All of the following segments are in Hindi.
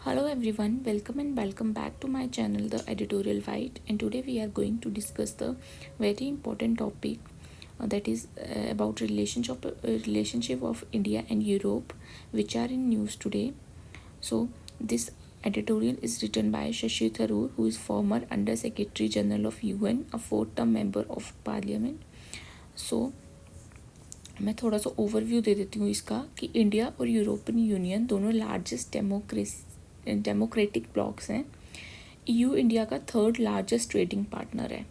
Hello everyone, welcome back to my channel The Editorial White, and today we are going to discuss the very important topic that is about relationship of India and Europe, which are in news today. So this editorial is written by Shashi Tharoor, who is former Under Secretary General of UN, a fourth-term member of Parliament. So मैं थोड़ा सा ओवरव्यू दे देती हूँ इसका कि इंडिया और यूरोपियन यूनियन दोनों लार्जेस्ट डेमोक्रेटिक ब्लॉक्स हैं। ईयू इंडिया का थर्ड लार्जेस्ट ट्रेडिंग पार्टनर है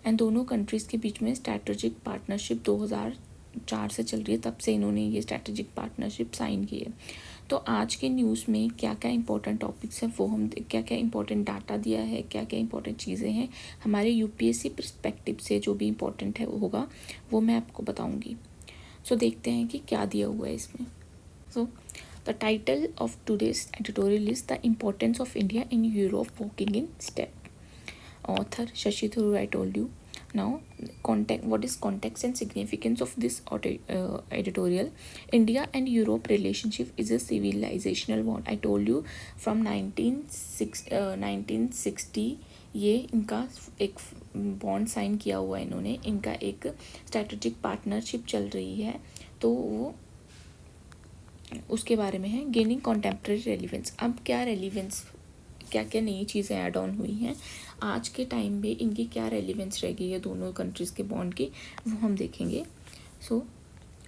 एंड दोनों कंट्रीज़ के बीच में स्ट्रैटेजिक पार्टनरशिप 2004 से चल रही है। तब से इन्होंने ये स्ट्रैटेजिक पार्टनरशिप साइन की है। तो आज के न्यूज़ में क्या क्या इंपॉर्टेंट टॉपिक्स हैं वो हम क्या क्या इंपॉर्टेंट डाटा दिया है, क्या क्या इंपॉर्टेंट चीज़ें हैं हमारे यूपीएससी पर्सपेक्टिव से, जो भी इंपॉर्टेंट है होगा वो मैं आपको बताऊँगी। सो देखते हैं कि क्या दिया हुआ है इसमें। So the title of today's editorial is the importance of India in Europe walking in step. Author Shashi Tharoor, I told you. Now, what is context and significance of this editorial? India and Europe relationship is a civilizational bond. I told you from 1960 ये इनका एक बॉन्ड साइन किया हुआ है इन्होंने। इनका एक स्ट्रैटेजिक पार्टनरशिप चल रही है, तो वो उसके बारे में है। Gaining contemporary relevance. अब क्या रेलिवेंस, क्या क्या नई चीज़ें ऐड ऑन हुई हैं आज के टाइम में, इनकी क्या रेलिवेंस रह गई है दोनों कंट्रीज़ के बॉन्ड की, वो हम देखेंगे। So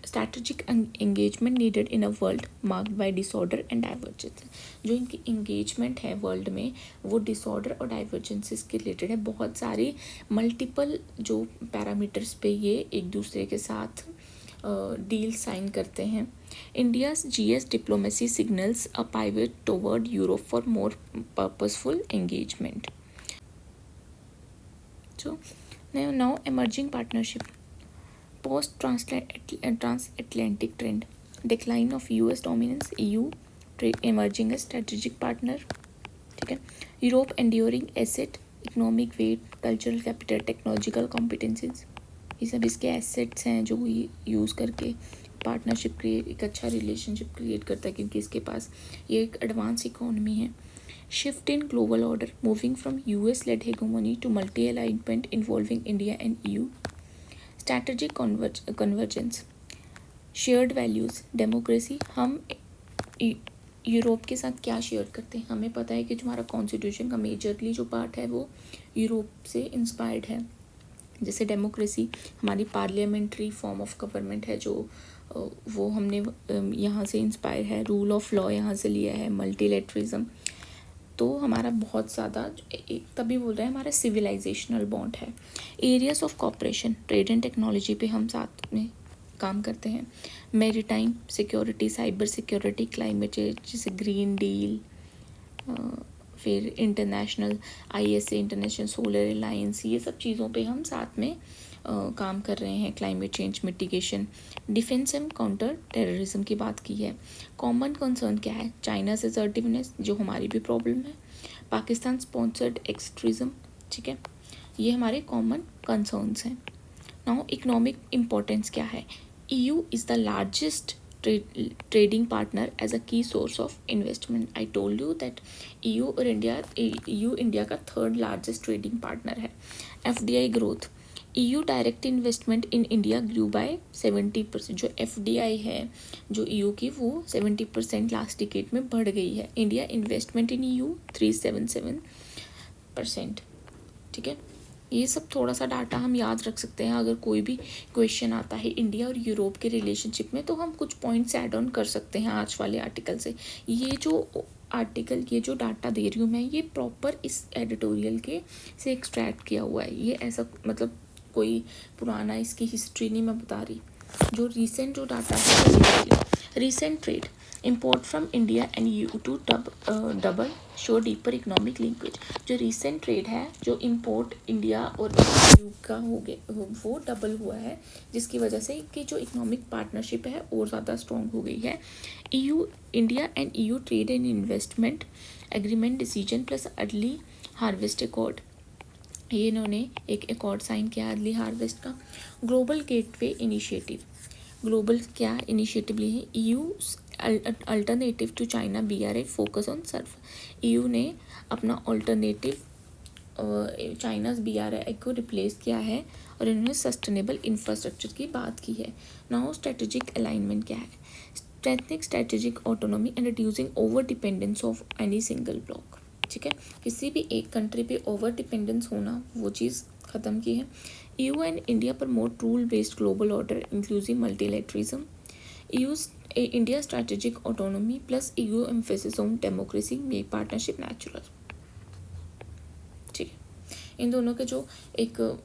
strategic engagement needed in a world marked by disorder and divergence. जो इनकी एंगेजमेंट है वर्ल्ड में वो डिसऑर्डर और डाइवर्जेंसेस के रिलेटेड है। बहुत सारी मल्टीपल जो पैरामीटर्स पे ये एक दूसरे के साथ डील साइन करते हैं। India's GS diplomacy signals a pivot toward Europe for more purposeful engagement. So now emerging partnership. Post transatlantic trend. Decline of US dominance. EU emerging as strategic partner. ठीक है. Europe enduring asset, economic weight, cultural capital, technological competencies. ये सब इसके एसेट्स हैं जो यूज़ करके पार्टनरशिप क्रिएट, एक अच्छा रिलेशनशिप क्रिएट करता है, क्योंकि इसके पास ये एक एडवांस इकोनॉमी है। Shift in global order, moving from US led hegemony to multi alignment involving India and EU. Strategic convergence, shared values, democracy. हम यूरोप के साथ क्या शेयर करते हैं? हमें पता है कि जो हमारा कॉन्स्टिट्यूशन का मेजरली जो पार्ट है वो यूरोप से इंस्पायर्ड है। जैसे डेमोक्रेसी हमारी पार्लियामेंट्री फॉर्म ऑफ गवर्नमेंट है, जो वो हमने यहाँ से इंस्पायर है। रूल ऑफ लॉ यहाँ से लिया है, मल्टीलेटरिज्म। तो हमारा बहुत ज़्यादा तभी बोल रहे हैं हमारा सिविलाइजेशनल बॉन्ड है। Areas of corporation, trade and technology पे हम साथ में काम करते हैं। Maritime security, cyber security, climate change जैसे ग्रीन डील, फिर international ISA international solar alliance, ये सब चीज़ों पे हम साथ में काम कर रहे हैं। Climate change mitigation, defence and counter terrorism की बात की है। कॉमन कंसर्न क्या है? चाइना से असर्टिवनेस, जो हमारी भी प्रॉब्लम है। पाकिस्तान स्पॉन्सर्ड एक्सट्रीज्म, ठीक है, ये हमारे कॉमन कंसर्न्स हैं। नाउ इकोनॉमिक इम्पोर्टेंस क्या है? EU is the largest trading partner as a key source of investment. I told you that EU India का थर्ड लार्जेस्ट ट्रेडिंग पार्टनर है। FDI growth, EU direct investment in India grew by 70%। जो FDI है जो EU की, वो 70% लास्ट डिकेड में बढ़ गई है। इंडिया इन्वेस्टमेंट इन EU 377%, ठीक है। ये सब थोड़ा सा डाटा हम याद रख सकते हैं। अगर कोई भी क्वेश्चन आता है इंडिया और यूरोप के रिलेशनशिप में, तो हम कुछ पॉइंट्स ऐड ऑन कर सकते हैं आज वाले आर्टिकल से। ये जो डाटा दे रही हूँ मैं, ये प्रॉपर इस एडिटोरियल के से एक्सट्रैक्ट किया हुआ है। ये ऐसा मतलब कोई पुराना इसकी हिस्ट्री नहीं मैं बता रही। जो रिसेंट जो डाटा है, recent trade import from India and EU to double show deeper economic linkage. जो रिसेंट ट्रेड है, जो इम्पोर्ट इंडिया और EU का हो गया, वो डबल हुआ है, जिसकी वजह से कि जो इकोनॉमिक पार्टनरशिप है और ज़्यादा स्ट्रॉन्ग हो गई है। India and EU trade and investment agreement decision plus early harvest accord, ये इन्होंने एक अकॉर्ड साइन किया अर्ली हार्वेस्ट का। ग्लोबल गेटवे इनिशिएटिव, ग्लोबल क्या इनिशिएटिव ली है? EU alternative to China BRI focus on surf. EU ने अपना अल्टरनेटिव चाइनाज BRI को रिप्लेस किया है और इन्होंने सस्टेनेबल इंफ्रास्ट्रक्चर की बात की है। नाउ स्ट्रेटेजिक अलाइनमेंट क्या है? Strengthening strategic autonomy and reducing over dependence of any single block. ठीक है, किसी भी एक कंट्री पे ओवर डिपेंडेंस होना, वो चीज़ ख़त्म की है। EU and India promote rule based global order inclusive multilateralism. India strategic autonomy plus EU emphasis on democracy make partnership natural. ठीक है, इन दोनों के जो एक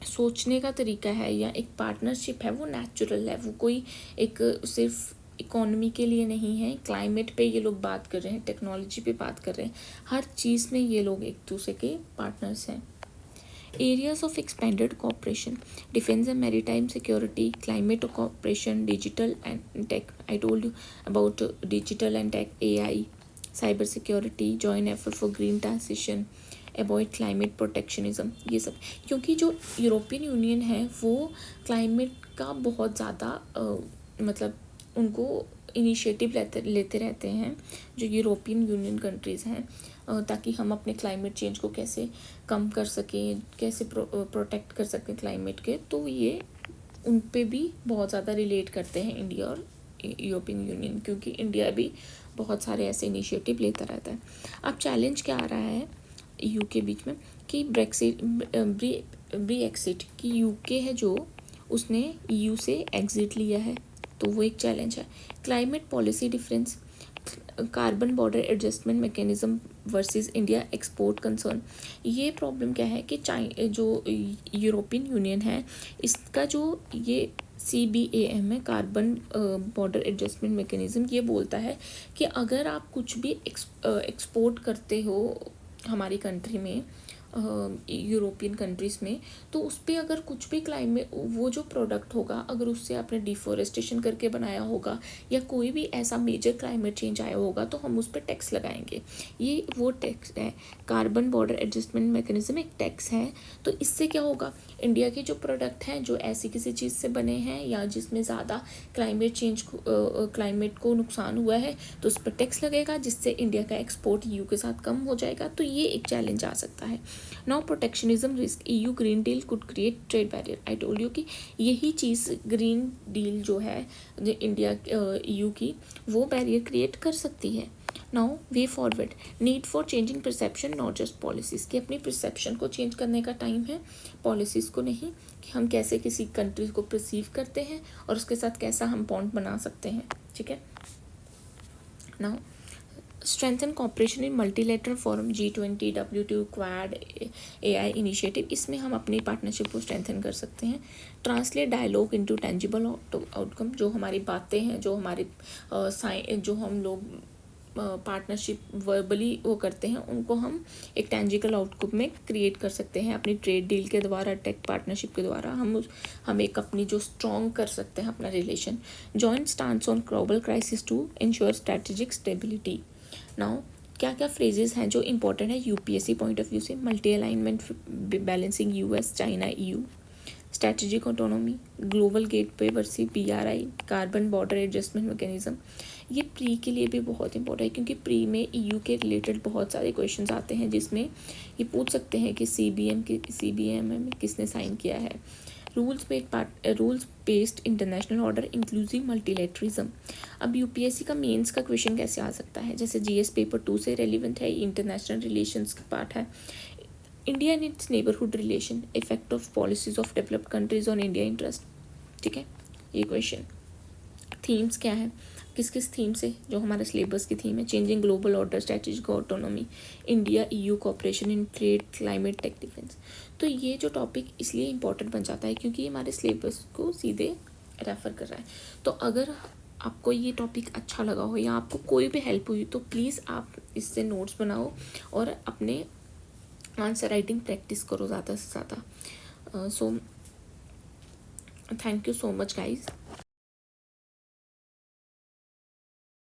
सोचने का तरीका है या एक पार्टनरशिप है वो नेचुरल है, वो कोई एक सिर्फ इकोनॉमी के लिए नहीं है। क्लाइमेट पे ये लोग बात कर रहे हैं, टेक्नोलॉजी पे बात कर रहे हैं, हर चीज़ में ये लोग एक दूसरे के पार्टनर्स हैं। Areas of expanded cooperation, defence and maritime security, climate cooperation, digital and tech, I told you about digital and tech, AI, cyber security, joint effort for green transition, avoid climate protectionism, ये सब। क्योंकि जो यूरोपियन यूनियन है वो क्लाइमेट का बहुत ज़्यादा मतलब उनको इनिशिएटिव लेते रहते हैं जो यूरोपियन यूनियन कंट्रीज़ हैं, ताकि हम अपने क्लाइमेट चेंज को कैसे कम कर सकें, कैसे प्रोटेक्ट कर सकें क्लाइमेट के। तो ये उन पे भी बहुत ज़्यादा रिलेट करते हैं इंडिया और यूरोपियन यूनियन, क्योंकि इंडिया भी बहुत सारे ऐसे इनिशिएटिव लेता रहता है। अब चैलेंज क्या आ रहा है EU के बीच में कि ब्रेक्सिट की UK है जो उसने EU से एग्जिट लिया है, तो वो एक चैलेंज है। Climate policy difference, carbon border adjustment mechanism versus India export concern. ये प्रॉब्लम क्या है कि जो यूरोपियन यूनियन है इसका जो ये CBAM है, कार्बन बॉर्डर एडजस्टमेंट मैकेनिज्म, ये बोलता है कि अगर आप कुछ भी एक्सपोर्ट करते हो हमारी कंट्री में, यूरोपियन कंट्रीज़ में, तो उस पर अगर कुछ भी क्लाइमेट वो जो प्रोडक्ट होगा अगर उससे आपने डिफॉरेस्टेशन करके बनाया होगा या कोई भी ऐसा मेजर क्लाइमेट चेंज आया होगा तो हम उस पर टैक्स लगाएंगे। ये वो टैक्स है, कार्बन बॉर्डर एडजस्टमेंट मैकेनिज्म एक टैक्स है। तो इससे क्या होगा, इंडिया के जो प्रोडक्ट हैं जो ऐसी किसी चीज़ से बने हैं या जिसमें ज़्यादा क्लाइमेट को नुकसान हुआ है तो उस पर टैक्स लगेगा, जिससे इंडिया का एक्सपोर्ट EU के साथ कम हो जाएगा। तो ये एक चैलेंज आ सकता है। Now protectionism risk, EU green deal could create trade barrier. I told you कि यही चीज़ ग्रीन डील जो है जो इंडिया EU की, वो बैरियर क्रिएट कर सकती है। Now way forward, need for changing perception not just policies, कि अपनी परसेप्शन को चेंज करने का टाइम है, पॉलिसीज़ को नहीं, कि हम कैसे किसी कंट्री को परसीव करते हैं और उसके साथ कैसा हम बॉन्ड बना सकते हैं। ठीक है, now strengthen cooperation in multilateral forum, G20, WTO, Quad, AI initiative, इसमें हम अपनी पार्टनरशिप को स्ट्रेंथन कर सकते हैं। Translate dialogue into tangible outcome, जो हमारी बातें हैं, जो हमारे जो हम लोग पार्टनरशिप वर्बली वो करते हैं, उनको हम एक टेंजिबल आउटकम में क्रिएट कर सकते हैं अपनी ट्रेड डील के द्वारा, टेक पार्टनरशिप के द्वारा हम एक अपनी जो स्ट्रॉन्ग कर सकते हैं अपना relation. Joint stance on global crisis to ensure strategic stability. Now क्या क्या फ्रेजेस हैं जो इंपॉर्टेंट है UPSC पॉइंट ऑफ व्यू से? Multi alignment, balancing US China EU, strategic autonomy, global gateway versus BRI, carbon border adjustment mechanism. ये प्री के लिए भी बहुत इंपॉर्टेंट है, क्योंकि प्री में EU के रिलेटेड बहुत सारे क्वेश्चंस आते हैं जिसमें ये पूछ सकते हैं कि CBAM में किसने साइन किया है। Rules based international order inclusive multilateralism. अब UPSC का मेंस का क्वेश्चन कैसे आ सकता है? जैसे GS पेपर 2 से रेलिवेंट है, इंटरनेशनल रिलेशंस का पार्ट है। India and it's neighbourhood relation, effect of policies of developed countries on India interest. ठीक है, ये क्वेश्चन। थीम्स क्या है, किस किस थीम से, जो हमारे सिलेबस की थीम है, changing global order, strategic autonomy, India EU cooperation in trade, climate, tech, defence. तो ये जो टॉपिक इसलिए इम्पोर्टेंट बन जाता है क्योंकि ये हमारे सिलेबस को सीधे रेफ़र कर रहा है। तो अगर आपको ये टॉपिक अच्छा लगा हो या आपको कोई भी हेल्प हुई तो प्लीज़ आप इससे नोट्स बनाओ और अपने आंसर राइटिंग प्रैक्टिस करो ज़्यादा से ज़्यादा। So thank you so much guys.